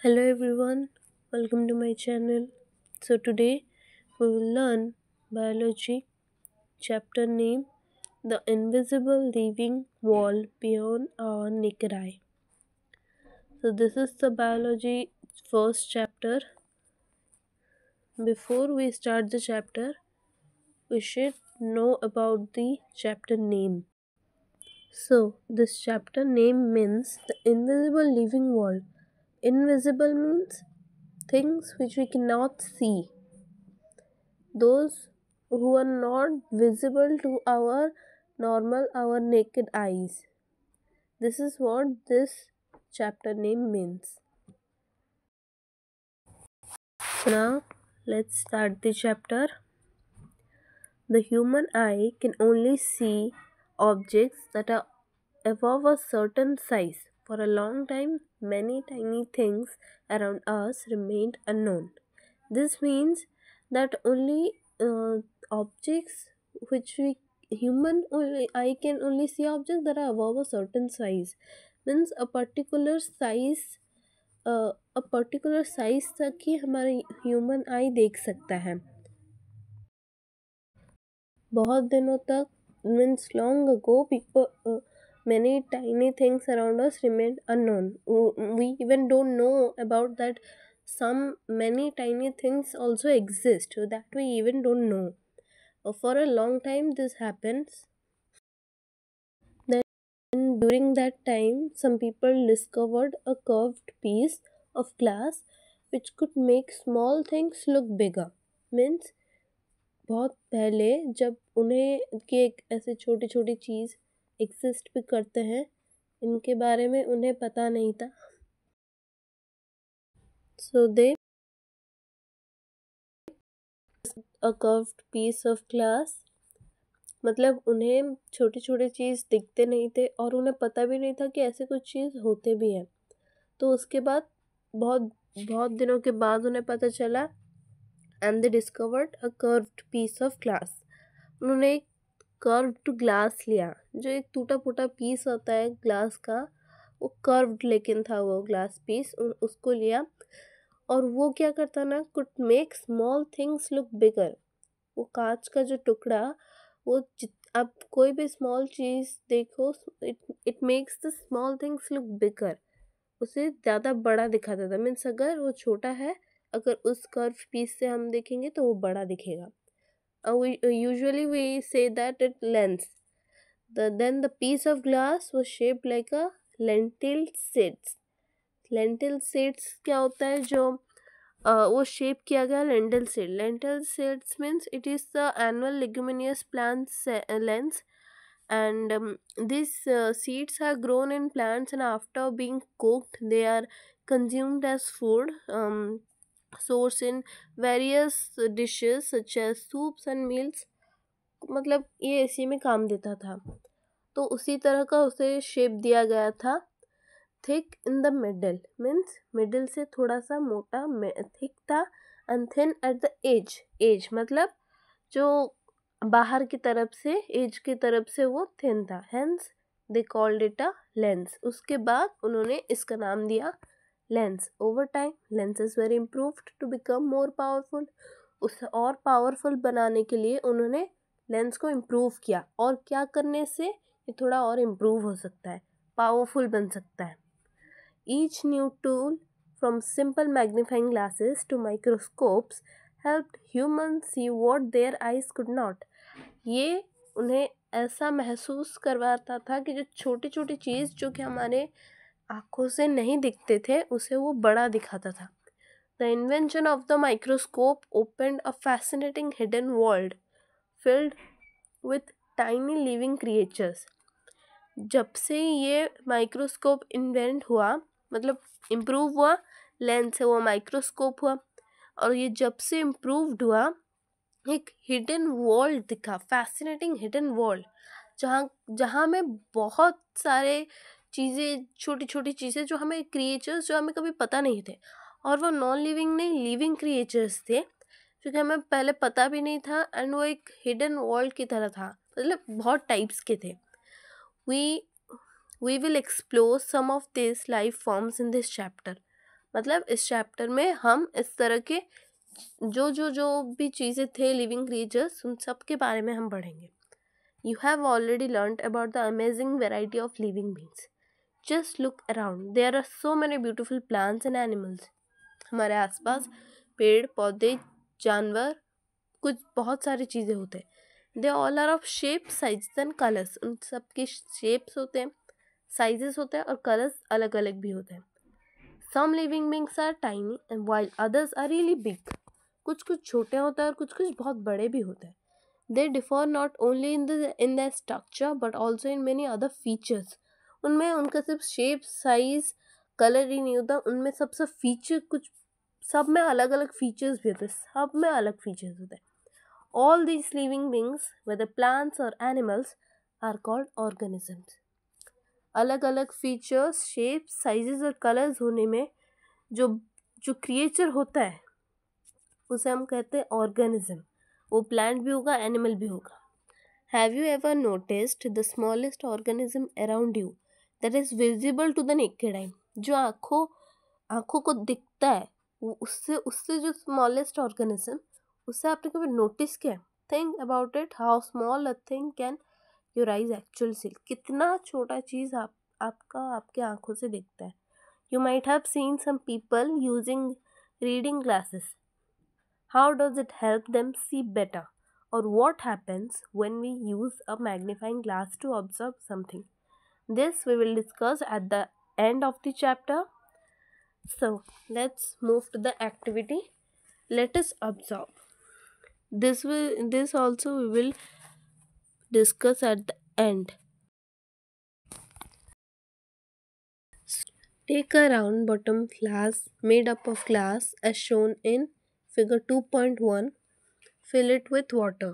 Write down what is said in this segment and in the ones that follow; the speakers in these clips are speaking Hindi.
Hello everyone, welcome to my channel. So today we will learn biology chapter name The Invisible Living Wall Beyond Our Naked Eye. So this is the biology first chapter. Before we start the chapter, we should know about the chapter name. So this chapter name means the invisible living wall. Invisible means things which we cannot see, those who are not visible to our naked eyes. This is what this chapter name means. So now let's start the chapter. The human eye can only see objects that are above a certain size. For a long time many tiny things around us remained unknown. This means that only objects which we human only I can only see objects that are above a certain size. Means a particular size तक ही हमारे ह्यूमन आई देख सकता है. बहुत दिनों तक means long ago people many tiny things around us remained unknown. We even don't know about that. Some many tiny things also exist that we even don't know. For a long time this happens. Then during that time some people discovered a curved piece of glass which could make small things look bigger. Means बहुत पहले जब उन्हें कि एक ऐसे छोटी छोटी चीज़ एग्जिस्ट भी करते हैं, इनके बारे में उन्हें पता नहीं था. So they a curved piece of glass. मतलब उन्हें छोटे छोटे चीज़ दिखते नहीं थे और उन्हें पता भी नहीं था कि ऐसे कुछ चीज़ होते भी हैं. तो उसके बाद बहुत बहुत दिनों के बाद उन्हें पता चला and they discovered a curved piece of glass. उन्होंने एक कर्व्ड ग्लास लिया, जो एक टूटा फूटा पीस होता है ग्लास का, वो कर्व्ड लेकिन था वो ग्लास पीस. उसको लिया और वो क्या करता ना, could make small things look bigger. वो कांच का जो टुकड़ा, वो आप कोई भी स्मॉल चीज़ देखो, it makes the small things look bigger. उसे ज़्यादा बड़ा दिखाता था. मीन्स अगर वो छोटा है, अगर उस कर्व पीस से हम देखेंगे तो वो बड़ा दिखेगा. Usually we say that it lens. Then the piece of glass was shaped like a lentil seeds. Lentil seeds क्या होता है, जो वो शेप किया गया lentil seed. Lentil seeds means it is the annual leguminous plant lens, and these seeds are grown in plants, and after being cooked they are consumed as food source in various dishes such as soups and meals. मतलब ये इसी में काम देता था. तो उसी तरह का उसे शेप दिया गया था. Thick in the middle means middle से थोड़ा सा मोटा थिक था, and thin at the edge मतलब जो बाहर की तरफ से, एज की तरफ से वो थिन था. Hence they called it a lens. उसके बाद उन्होंने इसका नाम दिया lens. Over time lenses were improved to become more powerful. उसे और पावरफुल बनाने के लिए उन्होंने लेंस को इम्प्रूव किया. और क्या करने से ये थोड़ा और इम्प्रूव हो सकता है, पावरफुल बन सकता है. Each new tool from simple magnifying glasses to microscopes helped human see what their eyes could not. ये उन्हें ऐसा महसूस करवाता था कि जो छोटी छोटी चीज़ जो कि हमारे आँखों से नहीं दिखते थे, उसे वो बड़ा दिखाता था. The invention of the microscope opened a fascinating hidden world filled with tiny living creatures. जब से ये माइक्रोस्कोप इन्वेंट हुआ, मतलब इम्प्रूव हुआ, लेंस से वो माइक्रोस्कोप हुआ, और ये जब से इम्प्रूव्ड हुआ, एक हिडन वर्ल्ड दिखा. फैसिनेटिंग हिडन वर्ल्ड, जहाँ में बहुत सारे चीज़ें, छोटी छोटी चीज़ें जो हमें क्रिएचर्स जो हमें कभी पता नहीं थे, और वो नॉन लिविंग नहीं, लिविंग क्रिएचर्स थे, क्योंकि हमें पहले पता भी नहीं था. एंड वो एक हिडन वर्ल्ड की तरह था, मतलब बहुत टाइप्स के थे. We will explore some of this life forms in this chapter. मतलब इस चैप्टर में हम इस तरह के जो भी चीज़ें थे लिविंग क्रिएचर्स उन सब के बारे में हम पढ़ेंगे. You have already learnt about the amazing variety of living beings. Just look around. There are so many beautiful plants and animals. हमारे आसपास पेड़ पौधे जानवर कुछ बहुत सारी चीज़ें होते हैं. They all are of shape, sizes and colors. उन सब के shapes होते हैं, sizes होते हैं और colors अलग अलग भी होते हैं. Some living beings are tiny and while others are really big. कुछ कुछ छोटे होते हैं और कुछ कुछ बहुत बड़े भी होते हैं. They differ not only in their structure but also in many other features. उनमें उनका सिर्फ शेप साइज कलर ही नहीं होता, उनमें सबसे फीचर कुछ सब में अलग अलग फीचर्स भी होते हैं, सब में अलग फीचर्स होते हैं. All these living beings, whether plants or animals, are called organisms. अलग अलग फीचर्स शेप साइजेस और कलर्स होने में जो जो क्रिएचर होता है उसे हम कहते हैं ऑर्गेनिज्म. वो प्लांट भी होगा एनिमल भी होगा. Have you ever noticed the smallest organism around you that is visible to the naked eye. जो आँखों को दिखता है वो उससे उससे जो स्मॉलेस्ट ऑर्गेनिज्म उससे आपने कभी नोटिस किया? Think about it how small a thing can your eyes actually see. कितना छोटा चीज़ आपके आँखों से दिखता है. You might have seen some people using reading glasses. How does it help them see better? Or what happens when we use a magnifying glass to observe something? This we will discuss at the end of the chapter. So, let's move to the activity. Let us observe. This also we will discuss at the end. Take a round bottom glass made up of glass as shown in figure 2.1. Fill it with water.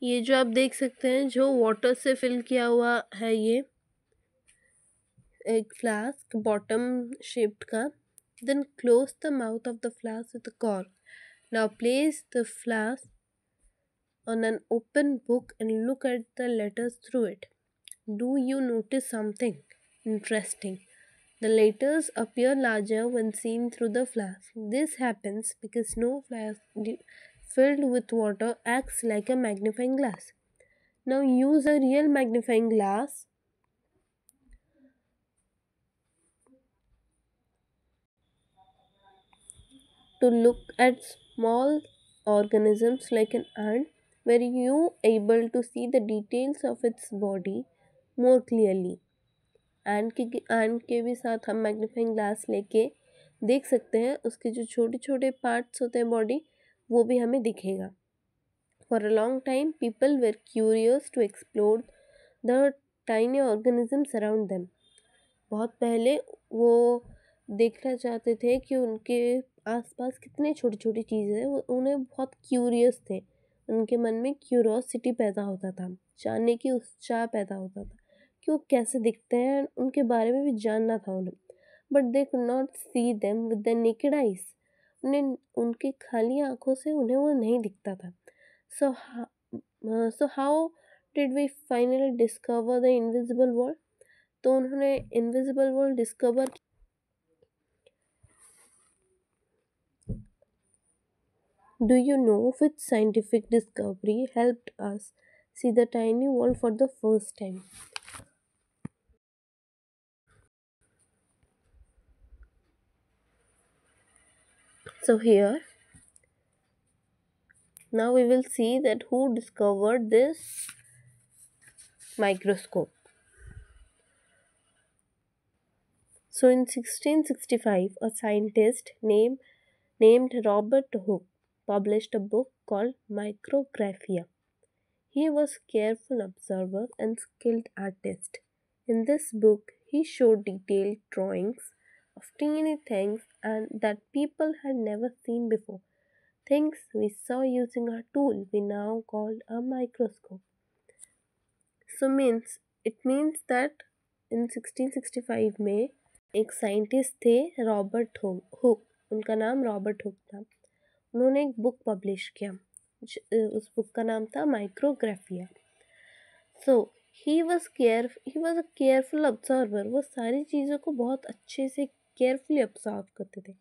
ये जो आप देख सकते हैं जो वाटर से फिल किया हुआ है ये एक फ्लास्क बॉटम शेप्ड का. Then close the mouth of the flask with the cork. Now place the flask on an open book and look at the letters through it. Do you notice something interesting? The letters appear larger when seen through the flask. This happens because no flask filled with water acts like a magnifying glass. Now use a real magnifying glass to look at small organisms like an ant, where you able to see the details of its body more clearly. And के भी साथ हम मैग्नीफाइंग ग्लास लेके देख सकते हैं उसके जो छोटे छोटे पार्ट्स होते हैं बॉडी वो भी हमें दिखेगा. For a long time people were curious to explore the tiny organisms around them. बहुत पहले वो देखना चाहते थे कि उनके आसपास कितने छोटी छोटी चीज़ें हैं. वो उन्हें बहुत क्यूरियस थे. उनके मन में क्यूरोसिटी पैदा होता था, जानने की उत्साह पैदा होता था कि वो कैसे दिखते हैं. उनके बारे में भी जानना था उन्हें. But they could not see them with the naked eyes. उन्हें उनकी खाली आँखों से उन्हें वो नहीं दिखता था. So how did we finally discover the invisible world? तो उन्होंने invisible world discover. Do you know which scientific discovery helped us see the tiny world for the first time? So here, now we will see that who discovered this microscope. So in 1665, a scientist named Robert Hooke published a book called Micrographia. He was a careful observer and skilled artist. In this book, he showed detailed drawings of teeny things and that people had never seen before. Things we saw using a tool we now call a microscope. So it means that in 1665 में एक साइंटिस्ट थे रॉबर्ट हुक. उनका नाम रॉबर्ट हुक था. उन्होंने एक बुक पब्लिश किया. उस बुक का नाम था Micrographia. So he was a careful observer. वो सारी चीज़ों को बहुत अच्छे से केयरफुली ऑब्जर्व करते थे।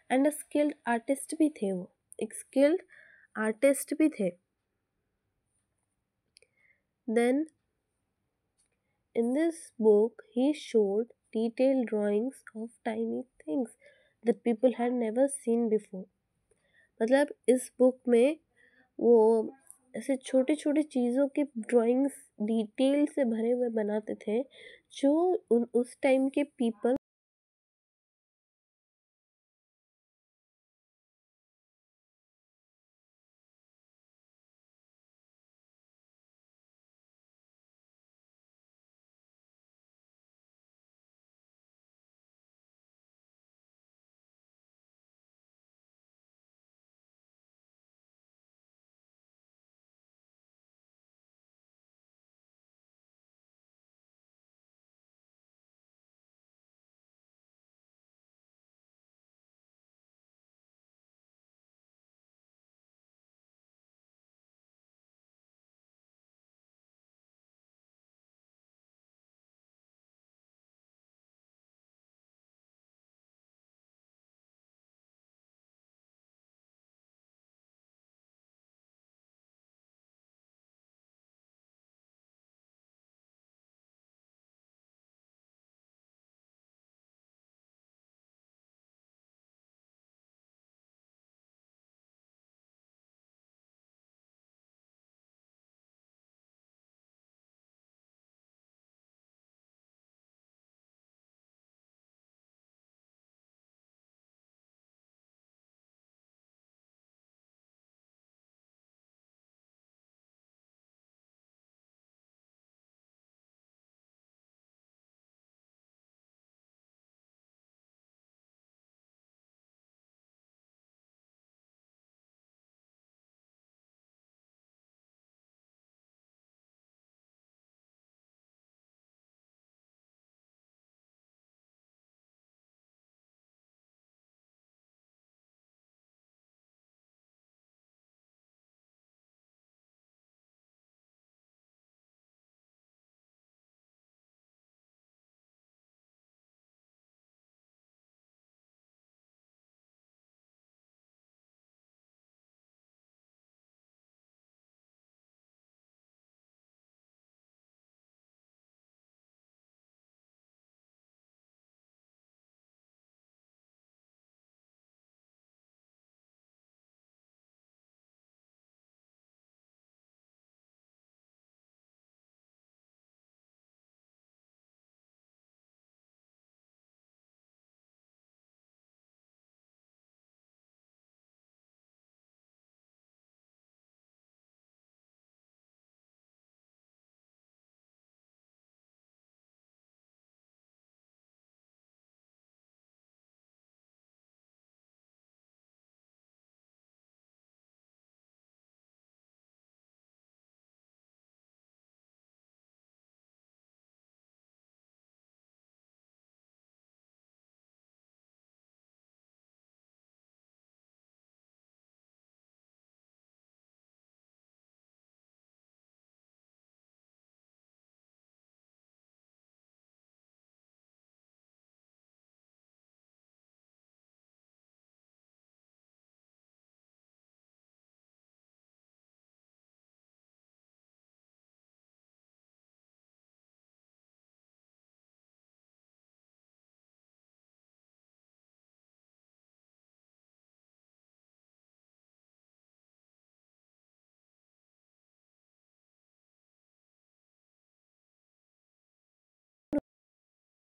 एंड स्किल्ड आर्टिस्ट भी थे, वो एक स्किल्ड आर्टिस्ट भी थे। Then in this book he showed detailed drawings of tiny things that people had never seen before। मतलब इस बुक में वो ऐसे छोटे छोटे चीज़ों के ड्राइंग्स डिटेल से भरे हुए बनाते थे जो उस टाइम के पीपल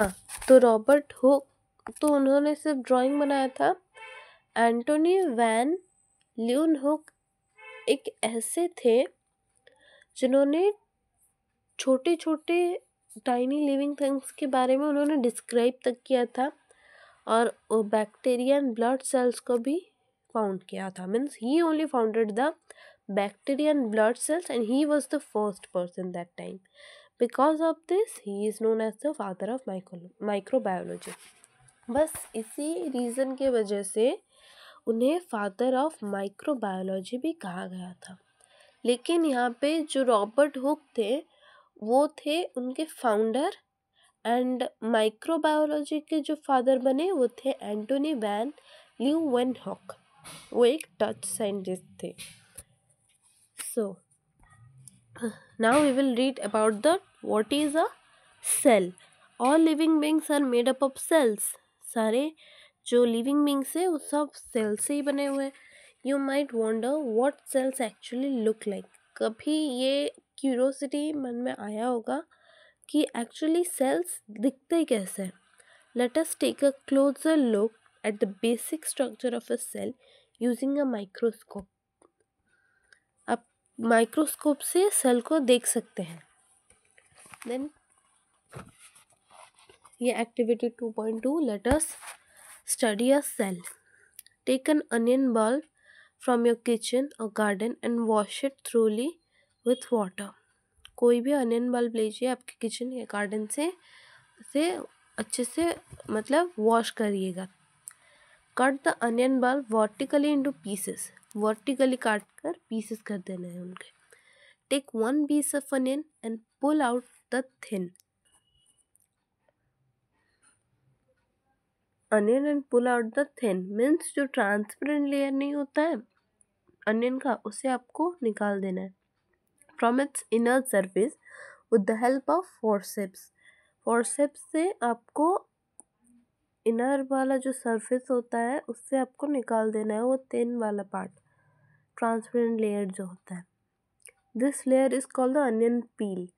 हाँ, तो रॉबर्ट हुक तो उन्होंने सिर्फ ड्राइंग बनाया था। एंटोनी वैन ल्यूनहुक एक ऐसे थे जिन्होंने छोटे छोटे टाइनी लिविंग थिंग्स के बारे में उन्होंने डिस्क्राइब तक किया था और बैक्टीरिया एंड ब्लड सेल्स को भी फाउंड किया था। Means he only founded the bacteria and blood cells and he was the first person that time. Because of this he is known as the father of microbiology. बस इसी रीज़न के वजह से उन्हें फादर ऑफ माइक्रोबायोलॉजी भी कहा गया था। लेकिन यहाँ पे जो रॉबर्ट हुक थे वो थे उनके फाउंडर एंड माइक्रोबायोलॉजी के जो फादर बने वो थे एंटोनी वैन ल्यूवेनहॉक। वो एक डच साइंटिस्ट थे। So now we will read about the what is a cell. All living beings are made up of cells. सारे जो लिविंग बींग्स है वो सब सेल से ही बने हुए हैं। You might wonder what cells actually look like. कभी ये क्यूरोसिटी मन में आया होगा कि एक्चुअली सेल्स दिखते कैसे हैं। Let us take a closer look at the basic structure of a cell using a microscope. आप माइक्रोस्कोप से सेल को देख सकते हैं। देन ये activity 2.2, let us study a cell. Take an onion bulb from your kitchen और garden and wash it thoroughly with water. कोई भी अनियन बल्ब लीजिए आपके किचन या गार्डन से, उसे अच्छे से मतलब वॉश करिएगा। Cut the onion bulb vertically into pieces. Vertically काट कर पीसेस कर देने हैं उनके। Take one piece of onion and pull out the thin onion and pull out the thin means जो ट्रांसपेरेंट लेयर नहीं होता है अनियन का, उसे आपको निकाल देना है from its inner surface with the help of forceps. Forceps से आपको इनर वाला जो सरफेस होता है उससे आपको निकाल देना है वो थिन वाला पार्ट, ट्रांसपेरेंट लेयर जो होता है। This layer is called the onion पील।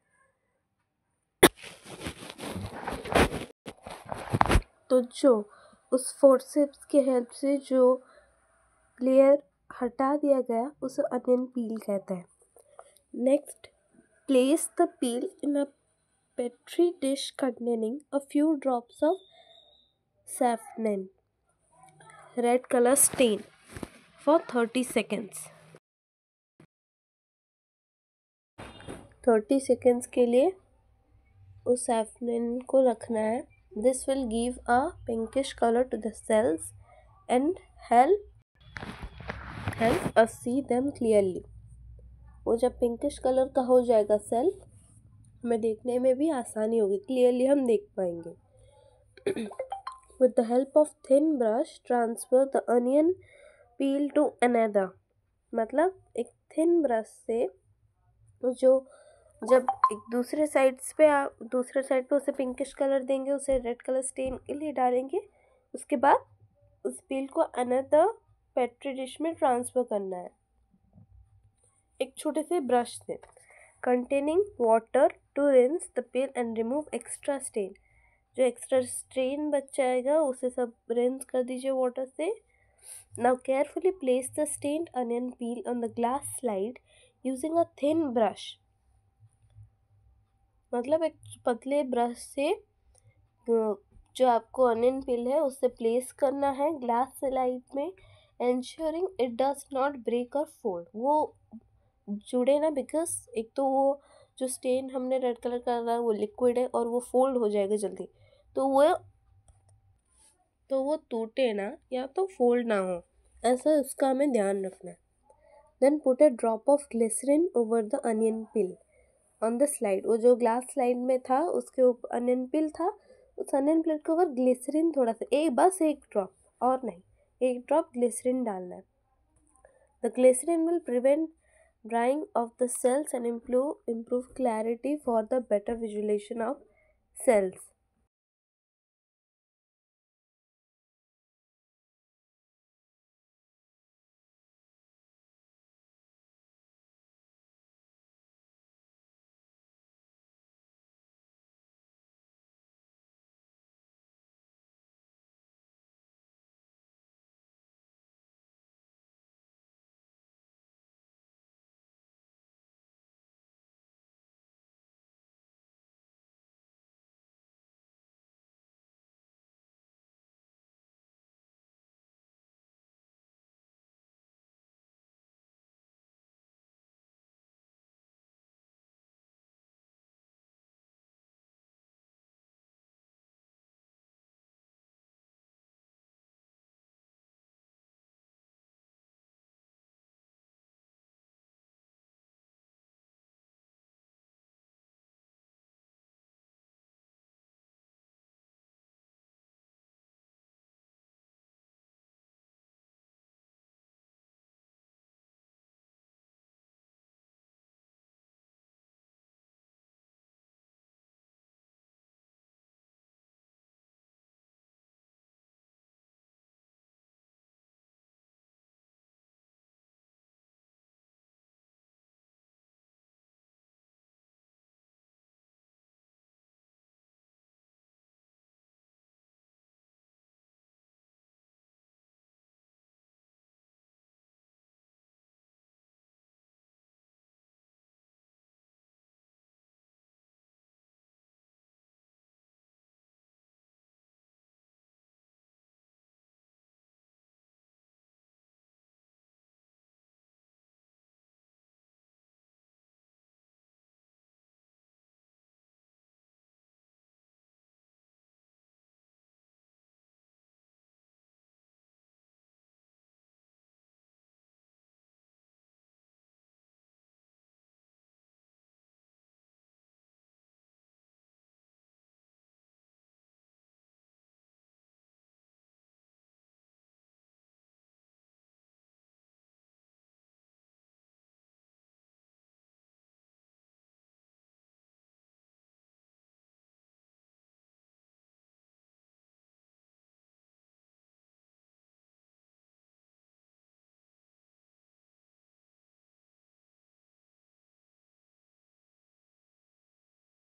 तो जो उस फोर्सेप्स के हेल्प से जो लेयर हटा दिया गया उसे अनियन पील कहते हैं। Next, place the peel in a petri dish containing a few drops of saffron red color stain for 30 seconds। 30 seconds के लिए उस saffron को रखना है। This will give a pinkish color to the cells and help us see them clearly। वो जब pinkish कलर का हो जाएगा सेल, हमें देखने में भी आसानी होगी, क्लियरली हम देख पाएंगे। With the help of thin brush, transfer the onion peel to another। मतलब एक thin brush से जो जब एक दूसरे साइड पे उसे पिंकिश कलर देंगे, उसे रेड कलर स्टेन के लिए डालेंगे, उसके बाद उस पील को अनदर पेट्री डिश में ट्रांसफ़र करना है एक छोटे से ब्रश से। Containing water to rinse the peel and remove extra stain. जो एक्स्ट्रा स्टेन बच जाएगा उसे सब रिंस कर दीजिए वाटर से। Now carefully place the stained onion peel on the glass slide using a thin brush. मतलब एक पतले ब्रश से जो आपको अनियन पील है उससे प्लेस करना है ग्लास स्लाइड में, ensuring it does not break और फोल्ड। वो जुड़े ना, बिकॉज एक तो वो जो स्टेन हमने रेड कलर का रहा वो लिक्विड है और वो फोल्ड हो जाएगा जल्दी, तो वो टूटे ना या तो फोल्ड ना हो, ऐसा उसका हमें ध्यान रखना है। Then put a drop of glycerine over the onion peel on the slide. वो जो ग्लास स्लाइड में था उसके ऊपर अनियन पील था, उस अनियन पील के ऊपर ग्लिसरीन थोड़ा सा, बस एक ड्रॉप और नहीं, एक ड्रॉप ग्लिसरीन डालना है। The glycerine will prevent drying of the cells and improve clarity for the better visualization of cells।